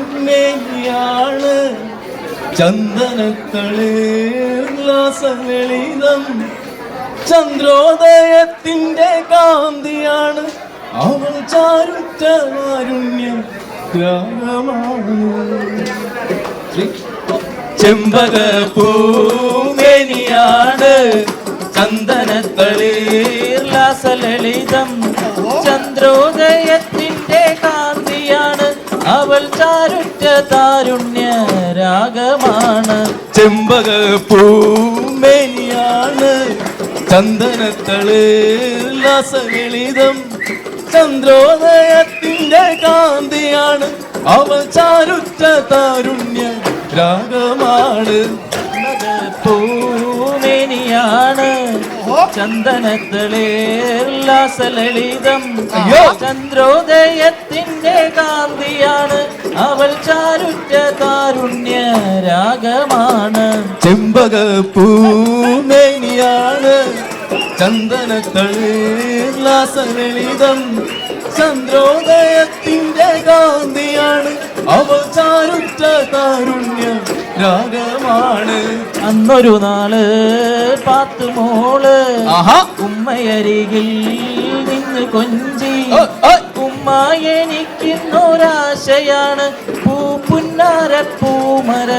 ചെമ്പകപ്പൂമേനിയാണ് ചന്ദനത്തളിർലാസലളിതം ചന്ദ്രോദയത്തിന്റെ കാന്തിയാണ് അവൾ ചാരുറ്റ കാരുണ്യം ഗ്രാമമാണ്. ചെമ്പകപ്പൂമേനിയാണ് ചന്ദനത്തളിർലാസലളിതം ചന്ദ്രോദയത്തിന്റെ കാന്തിയാണ് അവൾ ചാരുറ്റ താരുണ്യ രാഗമാണ്. ചെമ്പകപ്പൂമേനിയാണ് ചന്ദനത്തളിർലാസലളിതം ചന്ദ്രോദയത്തിന്റെ കാന്തിയാണ് അവൾ ചാരുറ്റ താരുണ്യ രാഗമാണ്. പൂമേനിയാണ് ചന്ദനത്തളിർലാസലളിതം ചന്ദ്രോദയത്തിന്റെ കാന്തിയാണ് അവൾ ചാരുറ്റ താരുണ്യ രാഗമാണ്. ചെമ്പകപ്പൂമേനിയാണ് ചന്ദനത്തളിർലാസലളിതം ചന്ദ്രോദയത്തിന്റെ കാന്തിയാണ് അവൾ ചാരുറ്റ താരുണ്യ രാഗമാണ്. അന്നൊരു നാള് പാത്തുമോള് ഉമ്മയരികിൽ നിന്ന് കൊഞ്ചി ഉമ്മ എനിക്കിന്നൊരാശയാണ് പുന്നാരപ്പൂമര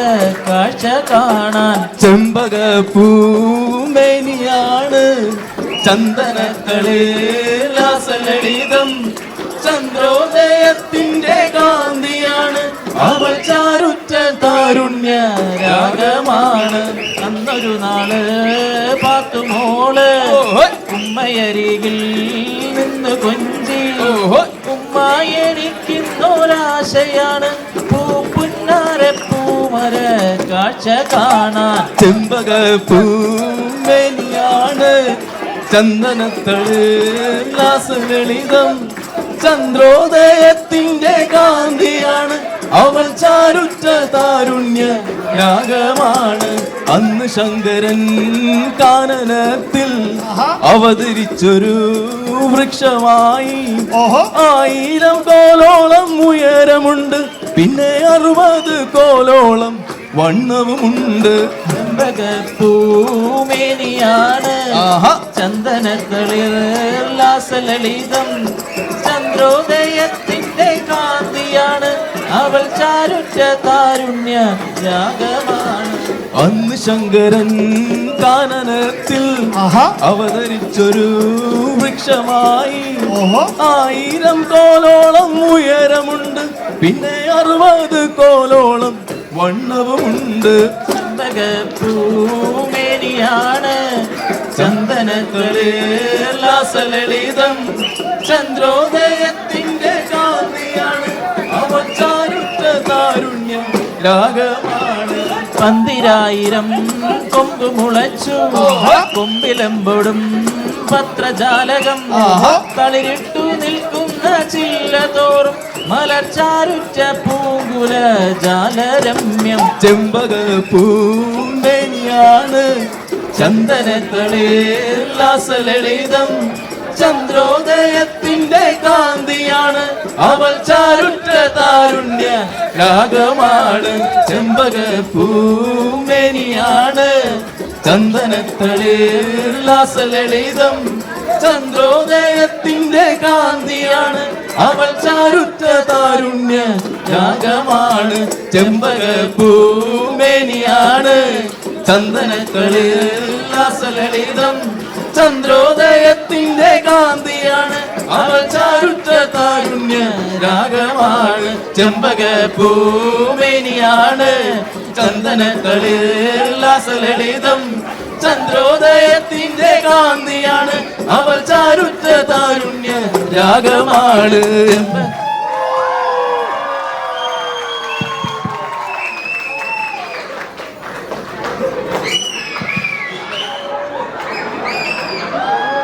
കാഴ്ച കാണാൻ. ചെമ്പകപ്പൂമേനിയാണ് ചന്ദനത്തളിർലാസലളിതം ചന്ദ്രോദയത്തിന്റെ കാന്തിയാണ് അവൾ ചാരുറ്റ താരുണ്യ രാഗമാണ്. അന്നൊരു നാള് പാത്തുമോള് ഉമ്മയരികിൽ നിന്ന് കൊഞ്ചി ഉമ്മ എനിക്കിന്നൊരാശയാണ് പുന്നാരപ്പൂമര കാഴ്ച കാണാൻ. ചെമ്പകപ്പൂമേനിയാണ് ചന്ദനത്തളിർലാസലളിതം ചന്ദ്രോദയത്തിന്റെ കാന്തിയാണ് അവൾ ചാരുറ്റ താരുണ്യ രാഗമാണ്. അന്ന് ശങ്കരൻ കാനനത്തിൽ അവതരിച്ചൊരു വൃക്ഷമായി 1000 കോലോളം ഉയരമുണ്ട് പിന്നെ 60 കോലോളം വണ്ണവുമുണ്ട്. ചെമ്പകപ്പൂമേനിയാണ് ചന്ദനത്തളിർലാസലളിതം ചന്ദ്രോദയത്തിന്റെ കാന്തിയാണ് അവൾ ചാരുറ്റ താരുണ്യ രാഗമാണ്. അന്ന് ശങ്കരൻ കാനനത്തിൽ അവതരിച്ചൊരു വൃക്ഷമായി 1000 കോലോളം ഉയരമുണ്ട്. പിന്നെ 60 കോലോളം വണ്ണവുമുണ്ട്. ചെമ്പകപ്പൂമേനിയാണ് ചന്ദനത്തളിർലാസലളിതം ചന്ദ്രോദയത്തിന്റെ കാന്തിയാണ് അവൾ ചാരുറ്റ താരുണ്യം രാഗമാണ്. 10000 കൊമ്പ് മുളച്ചു കൊമ്പിലമ്പൊടും പത്രജാലകം തളിരിട്ടു നിൽക്കുന്ന ചില്ലതോറും മലർച്ചാരുറ്റ പൂങ്കുല ജാലരമ്യം. ചെമ്പകപ്പൂമേനിയാണ് ചന്ദനത്തളിർലാസലളിതം ചന്ദ്രോദയത്തിന്റെ കാന്തിയാണ് അവൾ ചാരുറ്റ താരുണ്യ രാഗമാണ്. ചെമ്പകപ്പൂമേനിയാണ് ചന്ദനത്തളിർലാസലളിതം ചന്ദ്രോദയത്തിന്റെ കാന്തിയാണ് അവൾ ചാരുറ്റ താരുണ്യ രാഗമാണ്. ചെമ്പകപ്പൂമേനിയാണ് ചന്ദനത്തളിർലാസലളിതം ചന്ദ്രോദയത്തിന്റെ കാന്തിയാണ് അവൾ ചാരുറ്റ താരുണ്യ രാഗമാണ്. ചെമ്പകപ്പൂമേനിയാണ് ചന്ദനത്തളിർലാസലളിതം ചന്ദ്രോദയത്തിന്റെ കാന്തിയാണ് അവൾ ചാരുറ്റ താരുണ്യ രാഗമാണ്.